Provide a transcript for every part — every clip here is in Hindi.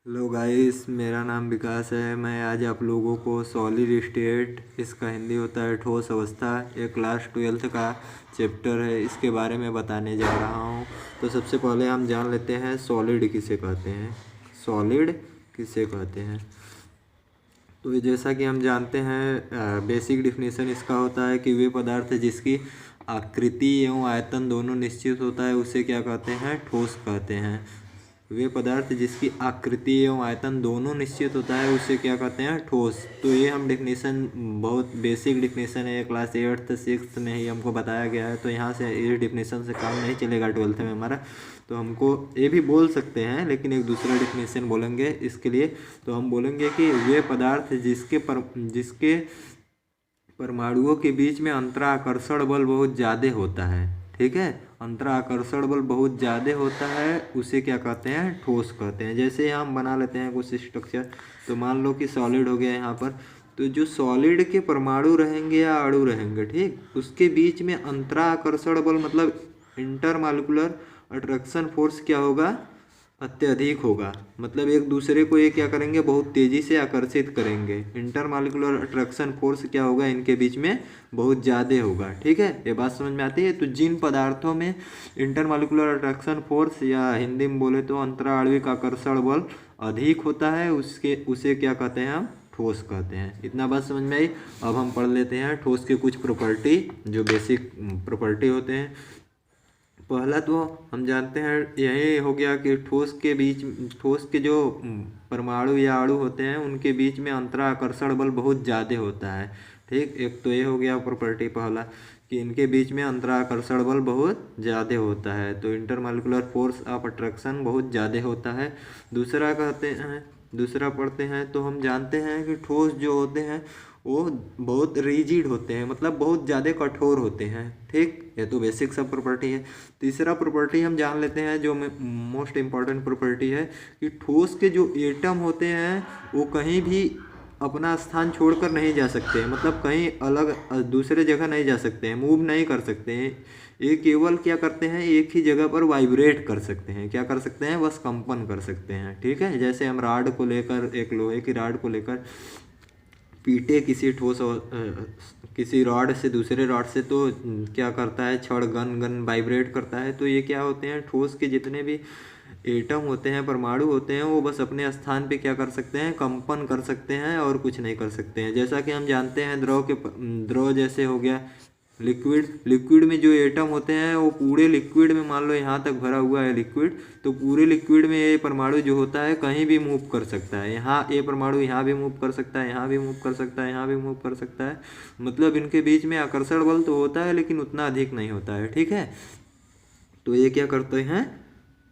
हेलो गाइस, मेरा नाम विकास है। मैं आज आप लोगों को सॉलिड स्टेट, इसका हिंदी होता है ठोस अवस्था, ये क्लास 12th का चैप्टर है, इसके बारे में बताने जा रहा हूँ। तो सबसे पहले हम जान लेते हैं सॉलिड किसे कहते हैं। सॉलिड किसे कहते हैं, तो जैसा कि हम जानते हैं बेसिक डिफिनीशन इसका होता है कि वे पदार्थ जिसकी आकृति एवं आयतन दोनों निश्चित होता है उसे क्या कहते हैं, ठोस कहते हैं। वे पदार्थ जिसकी आकृति एवं आयतन दोनों निश्चित होता है उसे क्या कहते हैं, ठोस। तो ये हम डिफिनीशन, बहुत बेसिक डिफिनीशन है, क्लास 8th 6th में ही हमको बताया गया है। तो यहाँ से इस डिफिनीशन से काम नहीं चलेगा 12th में हमारा। तो हमको ये भी बोल सकते हैं, लेकिन एक दूसरा डिफिनीशन बोलेंगे इसके लिए। तो हम बोलेंगे कि वे पदार्थ जिसके परमाणुओं के बीच में अंतराकर्षण बल बहुत ज़्यादा होता है। ठीक है, अंतराकर्षण बल बहुत ज़्यादा होता है उसे क्या कहते हैं, ठोस कहते हैं। जैसे हम बना लेते हैं कुछ स्ट्रक्चर। तो मान लो कि सॉलिड हो गया यहाँ पर। तो जो सॉलिड के परमाणु रहेंगे या अणु रहेंगे, ठीक, उसके बीच में अंतराकर्षण बल मतलब इंटरमॉलिक्यूलर अट्रैक्शन फोर्स क्या होगा, अत्यधिक होगा। मतलब एक दूसरे को ये क्या करेंगे, बहुत तेज़ी से आकर्षित करेंगे। इंटरमॉलिक्यूलर अट्रैक्शन फोर्स क्या होगा, इनके बीच में बहुत ज़्यादा होगा। ठीक है, ये बात समझ में आती है। तो जिन पदार्थों में इंटरमॉलिक्यूलर अट्रैक्शन फोर्स या हिंदी में बोले तो अंतराणविक आकर्षण बल अधिक होता है उसे क्या कहते हैं, हम ठोस कहते हैं। इतना बात समझ में आई। अब हम पढ़ लेते हैं ठोस के कुछ प्रॉपर्टी, जो बेसिक प्रॉपर्टी होते हैं। पहला तो हम जानते हैं यही हो गया कि ठोस के जो परमाणु या अणु होते हैं उनके बीच में अंतराकर्षण बल बहुत ज़्यादा होता है। ठीक, एक तो ये हो गया प्रॉपर्टी पहला, कि इनके बीच में अंतराकर्षण बल बहुत ज़्यादा होता है। तो इंटरमॉलिक्यूलर फोर्स ऑफ अट्रैक्शन बहुत ज़्यादा होता है। दूसरा पढ़ते हैं तो हम जानते हैं कि ठोस जो होते हैं वो बहुत रिजिड होते हैं, मतलब बहुत ज़्यादा कठोर होते हैं। ठीक, ये तो बेसिक सब प्रॉपर्टी है। तीसरा प्रॉपर्टी हम जान लेते हैं जो मोस्ट इम्पॉर्टेंट प्रॉपर्टी है, कि ठोस के जो एटम होते हैं वो कहीं भी अपना स्थान छोड़कर नहीं जा सकते, मतलब कहीं अलग दूसरे जगह नहीं जा सकते हैं, मूव नहीं कर सकते हैं। ये केवल क्या करते हैं, एक ही जगह पर वाइब्रेट कर सकते हैं। क्या कर सकते हैं, बस कंपन कर सकते हैं। ठीक है, जैसे हम राड को लेकर, एक लोहे की राड को लेकर पीटे किसी रॉड से दूसरे रॉड से, तो क्या करता है, छड़ गन गन वाइब्रेट करता है। तो ये क्या होते हैं, ठोस के जितने भी एटम होते हैं, परमाणु होते हैं, वो बस अपने स्थान पे क्या कर सकते हैं, कंपन कर सकते हैं और कुछ नहीं कर सकते हैं। जैसा कि हम जानते हैं द्रव जैसे हो गया लिक्विड में जो एटम होते हैं वो पूरे लिक्विड में, मान लो यहाँ तक भरा हुआ है लिक्विड, तो पूरे लिक्विड में ये परमाणु जो होता है कहीं भी मूव कर सकता है। यहाँ ये परमाणु यहाँ भी मूव कर सकता है, यहाँ भी मूव कर सकता है, यहाँ भी मूव कर सकता है। मतलब इनके बीच में आकर्षण बल तो होता है लेकिन उतना अधिक नहीं होता है। ठीक है, तो ये क्या करते हैं,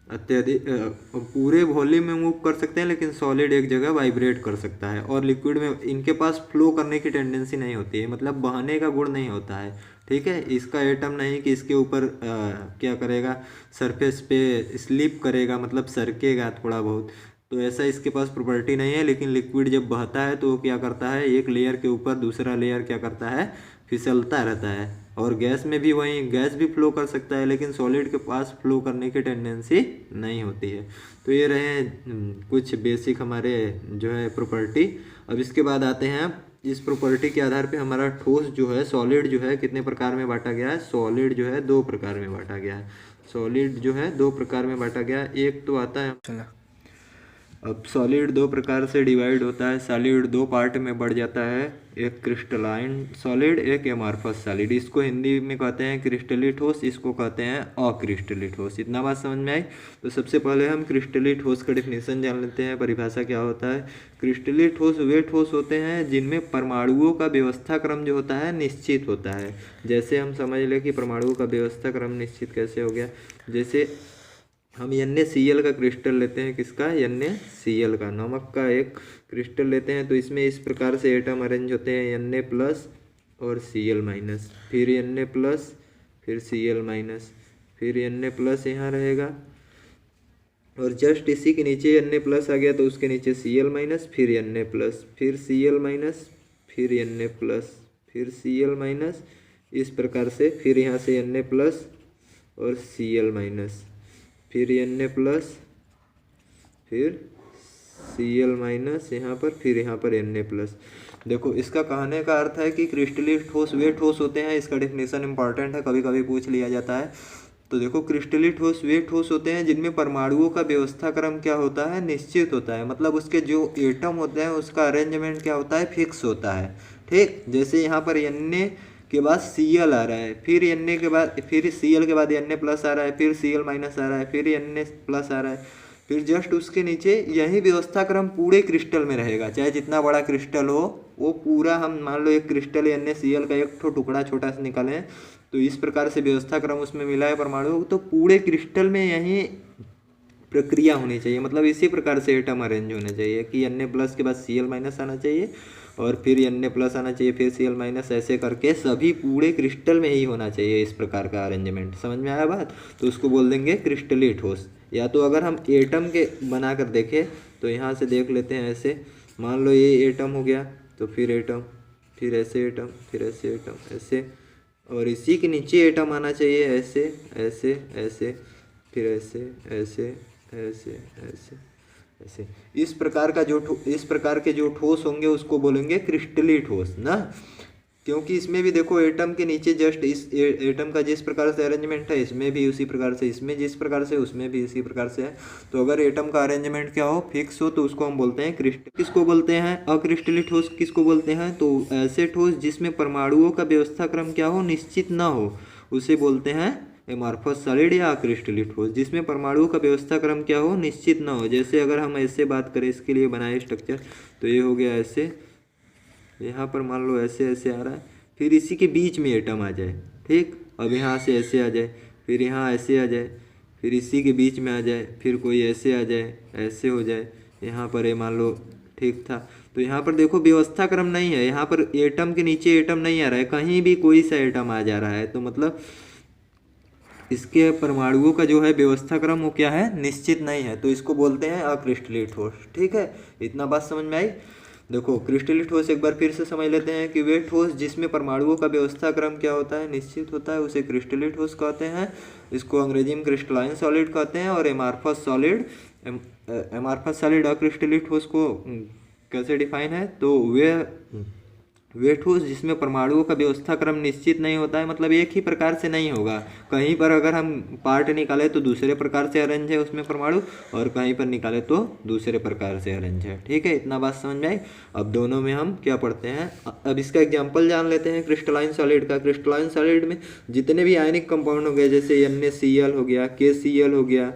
अत्यधिक पूरे वॉल्यूम में मूव कर सकते हैं, लेकिन सॉलिड एक जगह वाइब्रेट कर सकता है। और लिक्विड में इनके पास फ्लो करने की टेंडेंसी नहीं होती है, मतलब बहने का गुण नहीं होता है। ठीक है, इसका एटम नहीं कि इसके ऊपर क्या करेगा, सरफेस पे स्लिप करेगा, मतलब सरकेगा थोड़ा बहुत। तो ऐसा इसके पास प्रॉपर्टी नहीं है। लेकिन लिक्विड जब बहता है तो वो क्या करता है, एक लेयर के ऊपर दूसरा लेयर क्या करता है, फिसलता रहता है। और गैस में भी वही, गैस भी फ्लो कर सकता है, लेकिन सॉलिड के पास फ्लो करने की टेंडेंसी नहीं होती है। तो ये रहे कुछ बेसिक हमारे जो है प्रॉपर्टी। अब इसके बाद आते हैं, इस प्रॉपर्टी के आधार पे हमारा ठोस जो है, सॉलिड जो है, कितने प्रकार में बांटा गया है। सॉलिड जो है 2 प्रकार में बांटा गया है। सॉलिड जो है 2 प्रकार में बांटा गया है। एक तो आता है, चला, अब सॉलिड 2 प्रकार से डिवाइड होता है। सॉलिड 2 पार्ट में बढ़ जाता है, एक क्रिस्टलाइन सॉलिड, एक एमॉर्फस सॉलिड। इसको हिंदी में कहते हैं क्रिस्टली ठोस, इसको कहते हैं अक्रिस्टली ठोस। इतना बात समझ में आई। तो सबसे पहले हम क्रिस्टली ठोस का डिफिनेशन जान लेते हैं, परिभाषा क्या होता है। क्रिस्टली ठोस वे ठोस होते हैं जिनमें परमाणुओं का व्यवस्था क्रम जो होता है निश्चित होता है। जैसे हम समझ लें कि परमाणुओं का व्यवस्था क्रम निश्चित कैसे हो गया। जैसे हम NaCl का क्रिस्टल लेते हैं, किसका, NaCl का, नमक का एक क्रिस्टल लेते हैं। तो इसमें इस प्रकार से एटम अरेंज होते हैं, Na प्लस और Cl माइनस, फिर Na प्लस, फिर Cl माइनस, फिर Na प्लस यहाँ रहेगा, और जस्ट इसी के नीचे Na प्लस आ गया तो उसके नीचे Cl माइनस, फिर Na प्लस, फिर Cl माइनस, फिर Na प्लस, फिर Cl माइनस। इस प्रकार से फिर यहाँ से Na प्लस और Cl माइनस, फिर Na प्लस, फिर Cl माइनस यहाँ पर, फिर यहाँ पर Na प्लस। देखो इसका कहने का अर्थ है कि क्रिस्टलीय ठोस वे ठोस होते हैं, इसका डेफिनेशन इंपॉर्टेंट है, कभी कभी पूछ लिया जाता है। तो देखो क्रिस्टलीय ठोस वे ठोस होते हैं जिनमें परमाणुओं का व्यवस्था क्रम क्या होता है, निश्चित होता है। मतलब उसके जो एटम होते हैं उसका अरेंजमेंट क्या होता है, फिक्स होता है। ठीक, जैसे यहाँ पर Na के बाद Cl आ रहा है, फिर Na के बाद, फिर Cl के बाद Na प्लस आ रहा है, फिर Cl माइनस आ रहा है, फिर Na प्लस आ रहा है, फिर जस्ट उसके नीचे यही व्यवस्था क्रम पूरे क्रिस्टल में रहेगा। चाहे जितना बड़ा क्रिस्टल हो, वो पूरा, हम मान लो एक क्रिस्टल NaCl का एक टुकड़ा छोटा सा निकालें, तो इस प्रकार से व्यवस्था क्रम उसमें मिला है परमाणु, तो पूरे क्रिस्टल में यही प्रक्रिया होनी चाहिए। मतलब इसी प्रकार से एटम अरेंज होने चाहिए कि Na प्लस के बाद Cl माइनस आना चाहिए, और फिर Na प्लस आना चाहिए, फिर Cl माइनस, ऐसे करके सभी पूरे क्रिस्टल में ही होना चाहिए इस प्रकार का अरेंजमेंट। समझ में आया बात? तो उसको बोल देंगे क्रिस्टलीय ठोस। या तो अगर हम एटम के बना कर देखें तो यहाँ से देख लेते हैं, ऐसे मान लो ये एटम हो गया, तो फिर एटम, फिर ऐसे एटम, फिर ऐसे एटम, ऐसे, और इसी के नीचे एटम आना चाहिए, ऐसे ऐसे ऐसे, फिर ऐसे ऐसे ऐसे ऐसे ऐसे। इस प्रकार का इस प्रकार के जो ठोस होंगे उसको बोलेंगे क्रिस्टलीय ठोस ना। क्योंकि इसमें भी देखो एटम के नीचे जस्ट इस एटम का जिस प्रकार से अरेंजमेंट है, इसमें भी उसी प्रकार से, इसमें जिस प्रकार से, उसमें भी इसी प्रकार से है। तो अगर एटम का अरेंजमेंट क्या हो, फिक्स हो, तो उसको हम बोलते हैं किसको बोलते हैं, अक्रिस्टलीय ठोस किसको बोलते हैं, तो ऐसे ठोस जिसमें परमाणुओं का व्यवस्था क्रम क्या हो, निश्चित ना हो, उसे बोलते हैं एमॉर्फस सॉलिड या अक्रिस्टलीय ठोस। जिसमें परमाणुओं का व्यवस्था क्रम क्या हो, निश्चित ना हो। जैसे अगर हम ऐसे बात करें, इसके लिए बनाए स्ट्रक्चर, तो ये हो गया ऐसे, यहाँ पर मान लो ऐसे ऐसे आ रहा है, फिर इसी के बीच में एटम आ जाए। ठीक, अब यहाँ से ऐसे आ जाए, फिर यहाँ ऐसे आ जाए, फिर इसी के बीच में आ जाए, फिर कोई ऐसे आ जाए, ऐसे हो जाए, यहाँ पर ये मान लो, ठीक था। तो यहाँ पर देखो व्यवस्था क्रम नहीं है, यहाँ पर एटम के नीचे एटम नहीं आ रहा है, कहीं भी कोई सा एटम आ जा रहा है, तो मतलब इसके परमाणुओं का जो है व्यवस्था क्रम वो क्या है, निश्चित नहीं है। तो इसको बोलते हैं अक्रिस्टलीय ठोस। ठीक है, इतना बात समझ में आई। देखो क्रिस्टलीय ठोस एक बार फिर से समझ लेते हैं कि वे ठोस जिसमें परमाणुओं का व्यवस्था क्रम क्या होता है, निश्चित होता है, उसे क्रिस्टलीय ठोस कहते हैं। इसको अंग्रेजी में क्रिस्टलाइन सॉलिड कहते हैं। और एमॉर्फस सॉलिड अक्रिस्टलीय ठोस को कैसे डिफाइन है, तो वे ठोस जिसमें परमाणुओं का व्यवस्था क्रम निश्चित नहीं होता है, मतलब एक ही प्रकार से नहीं होगा। कहीं पर अगर हम पार्ट निकाले तो दूसरे प्रकार से अरेंज है उसमें परमाणु, और कहीं पर निकाले तो दूसरे प्रकार से अरेंज है। ठीक है, इतना बात समझ में आई। अब दोनों में हम क्या पढ़ते हैं, अब इसका एग्जाम्पल जान लेते हैं क्रिस्टलाइन सॉलिड का। क्रिस्टलाइन सॉलिड में जितने भी आयनिक कंपाउंड हो गए, जैसे NaCl हो गया, KCl हो गया,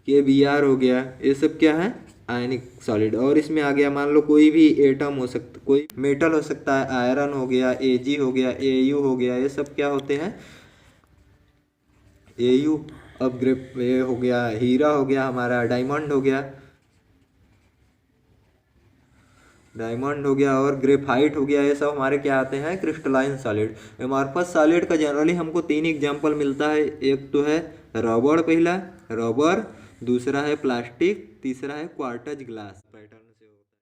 KBr हो गया, ये सब क्या है, आयनिक सॉलिड। और इसमें आ गया, मान लो कोई भी एटम हो सकता, कोई मेटल हो सकता है, आयरन हो गया, Ag हो गया, Au हो गया, ये सब क्या होते हैं, Au। अब ये हो गया, हीरा हो गया हमारा, डायमंड हो गया, और ग्रेफाइट हो गया, ये सब हमारे क्या आते हैं, क्रिस्टलाइन सॉलिड। एमॉर्फस सॉलिड का जनरली हमको 3 एग्जाम्पल मिलता है। एक तो है रबड़, पहला रबड़, दूसरा है प्लास्टिक, तीसरा है क्वार्टज ग्लास पैटर्न।